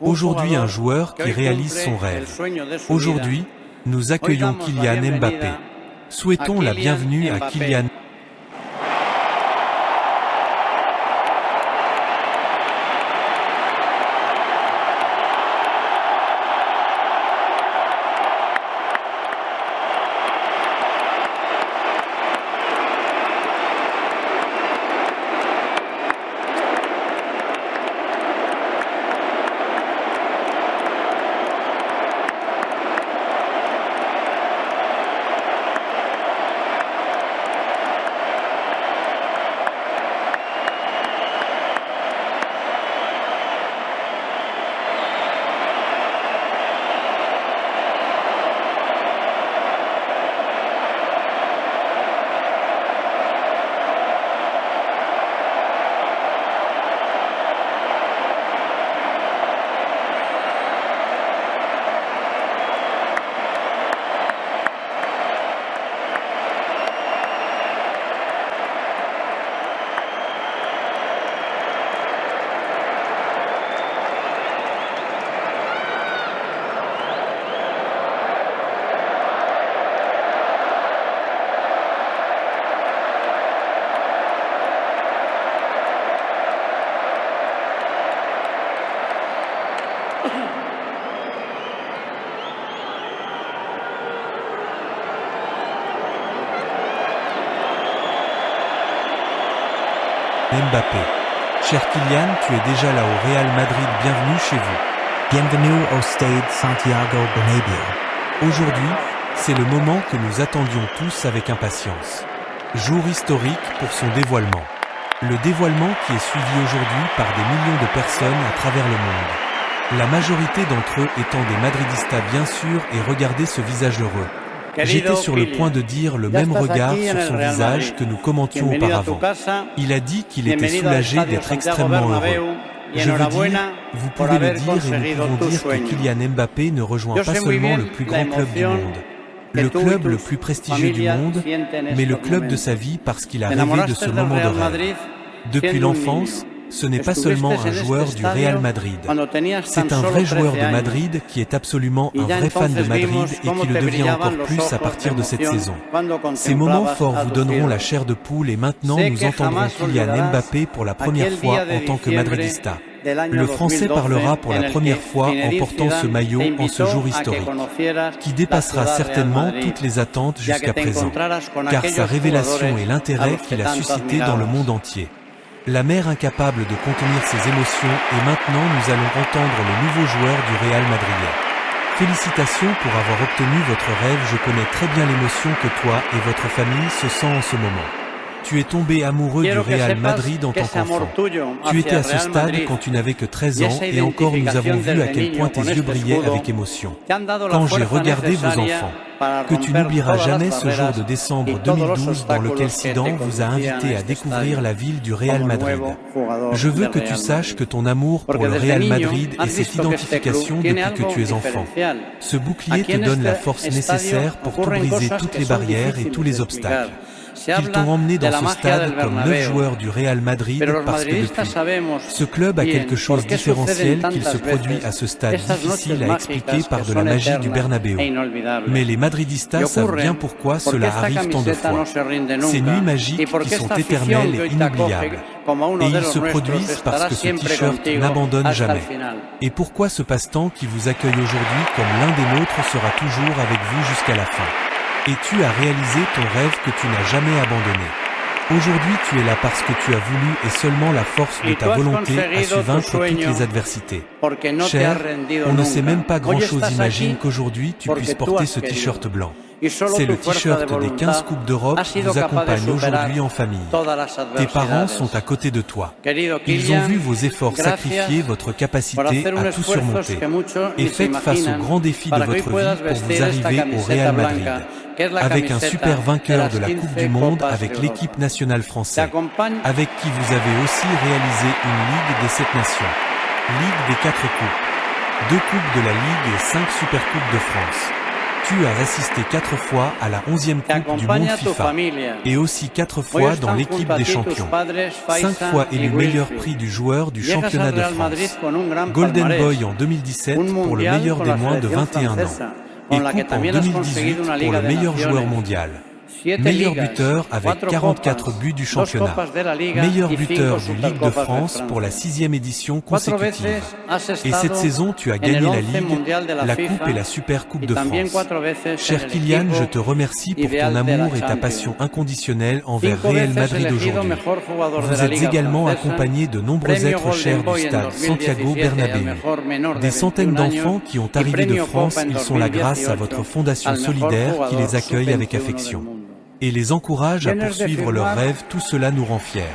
Aujourd'hui, un joueur qui réalise son rêve. Aujourd'hui, nous accueillons Kylian Mbappé. Souhaitons la bienvenue à Kylian. Mbappé. Cher Kylian, tu es déjà là au Real Madrid, bienvenue chez vous. Bienvenue au stade Santiago Bernabéu. Aujourd'hui, c'est le moment que nous attendions tous avec impatience. Jour historique pour son dévoilement. Le dévoilement qui est suivi aujourd'hui par des millions de personnes à travers le monde. La majorité d'entre eux étant des madridistas bien sûr, et regardez ce visage heureux. J'étais sur le point de dire le même regard sur son visage que nous commentions auparavant. Il a dit qu'il était soulagé d'être extrêmement heureux. Je veux dire, vous pouvez le dire et nous pouvons dire que Kylian Mbappé ne rejoint pas seulement le plus grand club du monde, le club le plus prestigieux du monde, mais le club de sa vie parce qu'il a rêvé de ce moment de rêve. Depuis l'enfance, ce n'est pas seulement un joueur du Real Madrid. C'est un vrai joueur de Madrid qui est absolument un vrai fan de Madrid et qui le devient encore plus à partir de cette saison. Ces moments forts vous donneront la chair de poule et maintenant nous entendrons Kylian Mbappé pour la première fois en tant que madridista. Le Français parlera pour la première fois en portant ce maillot en ce jour historique, qui dépassera certainement toutes les attentes jusqu'à présent, car sa révélation et l'intérêt qu'il a suscité dans le monde entier. La mère incapable de contenir ses émotions et maintenant nous allons entendre le nouveau joueur du Real Madrid. Félicitations pour avoir obtenu votre rêve, je connais très bien l'émotion que toi et votre famille se sent en ce moment. Tu es tombé amoureux du Real Madrid en tant qu'enfant. Tu étais à ce stade quand tu n'avais que 13 ans et encore nous avons vu à quel point tes yeux brillaient avec émotion. Quand j'ai regardé vos enfants, que tu n'oublieras jamais ce jour de décembre 2012 dans lequel Zidane vous a invité à découvrir la ville du Real Madrid. Je veux que tu saches que ton amour pour le Real Madrid et cette identification depuis que tu es enfant. Ce bouclier te donne la force nécessaire pour tout briser toutes les barrières et tous les obstacles. Qu'ils t'ont emmené dans ce stade comme 9 joueurs du Real Madrid parce que depuis, ce club a quelque chose de différentiel qu'il se produit à ce stade difficile à expliquer par de la magie du Bernabéu. Mais les madridistas savent bien pourquoi cela arrive tant de fois. Ces nuits magiques qui sont éternelles et inoubliables. Et ils se produisent parce que ce t-shirt n'abandonne jamais. Et pourquoi ce passe-temps qui vous accueille aujourd'hui comme l'un des nôtres sera toujours avec vous jusqu'à la fin. Et tu as réalisé ton rêve que tu n'as jamais abandonné. Aujourd'hui tu es là parce que tu as voulu et seulement la force de ta volonté a su vaincre toutes les adversités. Cher, on ne sait même pas grand-chose, imagine qu'aujourd'hui tu puisses porter ce t-shirt blanc. C'est le t-shirt des 15 Coupes d'Europe qui vous accompagne aujourd'hui en famille. Tes parents sont à côté de toi. Ils ont vu vos efforts sacrifier votre capacité à tout surmonter. Et faites face aux grands défis de votre vie pour vous arriver au Real Madrid. Avec un super vainqueur de la Coupe du Monde avec l'équipe nationale française, avec qui vous avez aussi réalisé une Ligue des 7 Nations, Ligue des 4 Coupes, 2 Coupes de la Ligue et 5 Supercoupes de France. Tu as assisté 4 fois à la 11e Te Coupe du Monde acompaña tu FIFA familia. et aussi 4 Hoy fois dans están l'équipe junto a des ti tus champions. padres, 5 Faisal fois y élu meilleur Wilfried. prix du joueur du Llegas championnat al de Real Madrid France. con un gran Golden palmarès. Boy en 2017 Un pour le mundial meilleur con des la moins de selección 21 ans. francesa, Et con la que Coupe en también has 2018 conseguido una pour Liga le de meilleur joueur Naciones. mondial. 7 Meilleur ligas, buteur avec 4 44 copas, buts du 2 championnat. copas de la Liga Meilleur y 5 buteur du Ligue de Supercopas de France pour la Francia. 6e édition 4 consécutive. veces has Et cette estado saison, tu as en gagné el la 11 Ligue, mundial de la la FIFA Coupe et la Super Coupe y de también France. 4 veces en Cher el Kylian, equipo je te remercie pour ton ideal de la amour et ta Champions. passion inconditionnelle envers 5 Real veces Madrid elegido aujourd'hui. mejor jugador de Vous la êtes Liga également francesa, accompagné de nombreux premio êtres chers Golden du Boy en stade Santiago 2017 al Bernabéu. mejor menor de Des centaines 21 d'enfants años qui ont y arrivé de premio France, Copa en ils sont là grâce à 2018 votre fondation al mejor solidaire qui jugador les accueille avec sub-21 del affection mundo. et les encourage à Vienes de poursuivre leurs firmar rêves, tout cela nous rend fiers.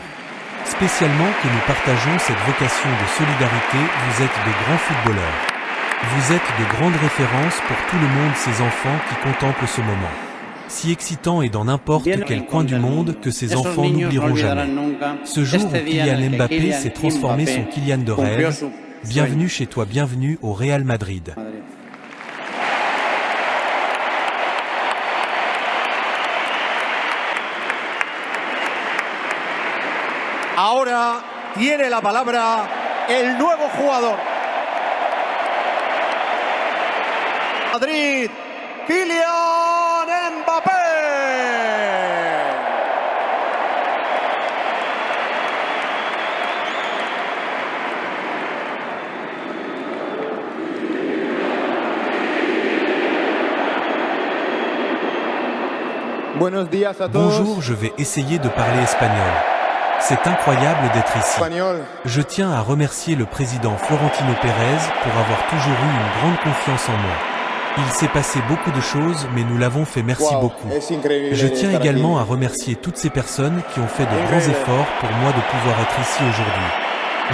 Spécialement que nous partageons cette vocation de solidarité, vous êtes de grands footballeurs. Vous êtes de grandes références pour tout le monde, ces enfants qui contemplent ce moment. Si excitant et dans n'importe Bien quel en coin du del monde mundo. que ces Esos enfants niños no n'oublieront jamais. olvidarán nunca Ce jour este où día en el Kylian que Mbappé Kylian s'est transformé Mbappé son Kylian de cumplió rêve, su bienvenue sueño. chez toi, bienvenue au Real Madrid. Madrid. Ahora tiene la palabra el nuevo jugador. Madrid, Kylian Mbappé. Buenos días a todos. Bonjour, je vais essayer de parler espagnol. C'est incroyable d'être ici. Español. Je tiens à remercier le président Florentino Pérez pour avoir toujours eu une grande confiance en moi. Il s'est passé beaucoup de choses, mais nous l'avons fait, merci Wow, beaucoup. es increíble Je tiens estar également à aquí. remercier toutes ces personnes qui ont fait de grands Incroyable. efforts pour moi de pouvoir être ici aujourd'hui.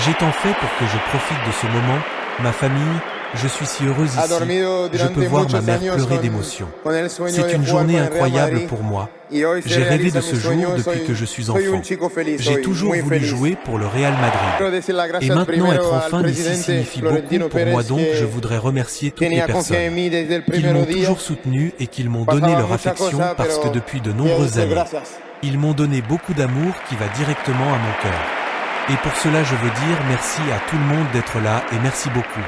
J'ai tant fait pour que je profite de ce moment, ma famille, je suis si heureuse Ha ici, dormido je durante peux voir ma muchos mère años pleurer con- d'émotion. con el sueño C'est de une jugar journée con el Real incroyable Madrid. pour moi. Y hoy se J'ai rêvé realiza de ce mi jour sueño, depuis soy- que je suis soy enfant. un chico feliz, J'ai soy toujours muy voulu feliz. jouer pour le Real Quiero Madrid. decir las Et gracias maintenant primero être al enfin ici presidente signifie beaucoup Florentino pour moi, Pérez donc que je voudrais remercier toutes les tenía confianza en personnes mí desde el qui primer m'ont día. toujours soutenu et qui m'ont donné Pasaba leur muchas affection cosas, parce que pero depuis de quiero nombreuses decir années, gracias. ils m'ont donné beaucoup d'amour qui va directement à mon cœur. Et pour cela je veux dire merci à tout le monde d'être là et merci beaucoup.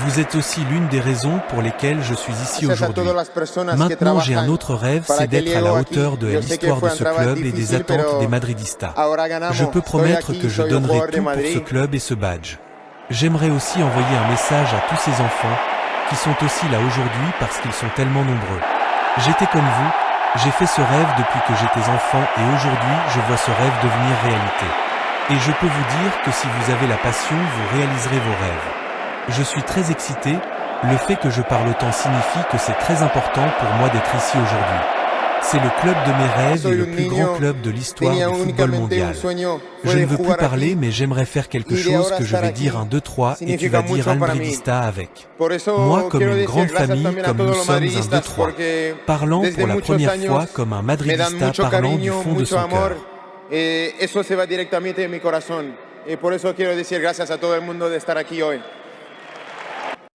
Vous êtes aussi l'une des raisons pour lesquelles je suis ici Gracias a aujourd'hui. todas las personas que Maintenant j'ai un trabajan autre rêve, para c'est que d'être à la llegue aquí. hauteur de Yo sé que l'histoire fue de un ce trabajo club et des difícil, attentes pero des Madridistas. ahora ganamos. Je peux Estoy promettre aquí, que je soy un donnerai jugador de tout pour ce Madrid. club et ce badge. J'aimerais aussi envoyer un message à tous ces enfants qui sont aussi là aujourd'hui parce qu'ils sont tellement nombreux. J'étais comme vous, j'ai fait ce rêve depuis que j'étais enfant et aujourd'hui je vois ce rêve devenir réalité. Et je peux vous dire que si vous avez la passion, vous réaliserez vos rêves. Je suis très excité, le fait que je parle autant signifie que c'est très important pour moi d'être ici aujourd'hui. C'est le club de mes rêves et Soy le un plus niño, grand club de l'histoire du tenía football únicamente mondial. un sueño, Je fue ne de veux plus jugar parler, aquí. mais j'aimerais faire quelque Y de chose ahora que je estar vais aquí dire un 2, 3 et tu significa vas dire mucho Al para mí. Madridista avec. Por eso Moi, comme quiero une decir grande gracias famille, también a comme todos nous los sommes un madridistas 2, 3. porque Parlant desde pour la muchos première años fois comme un me dan Madridista mucho parlant du cariño, fond de mucho son amor. cœur. Eso se va directamente en mi corazón. Y por eso quiero decir gracias a todo el mundo de estar aquí hoy.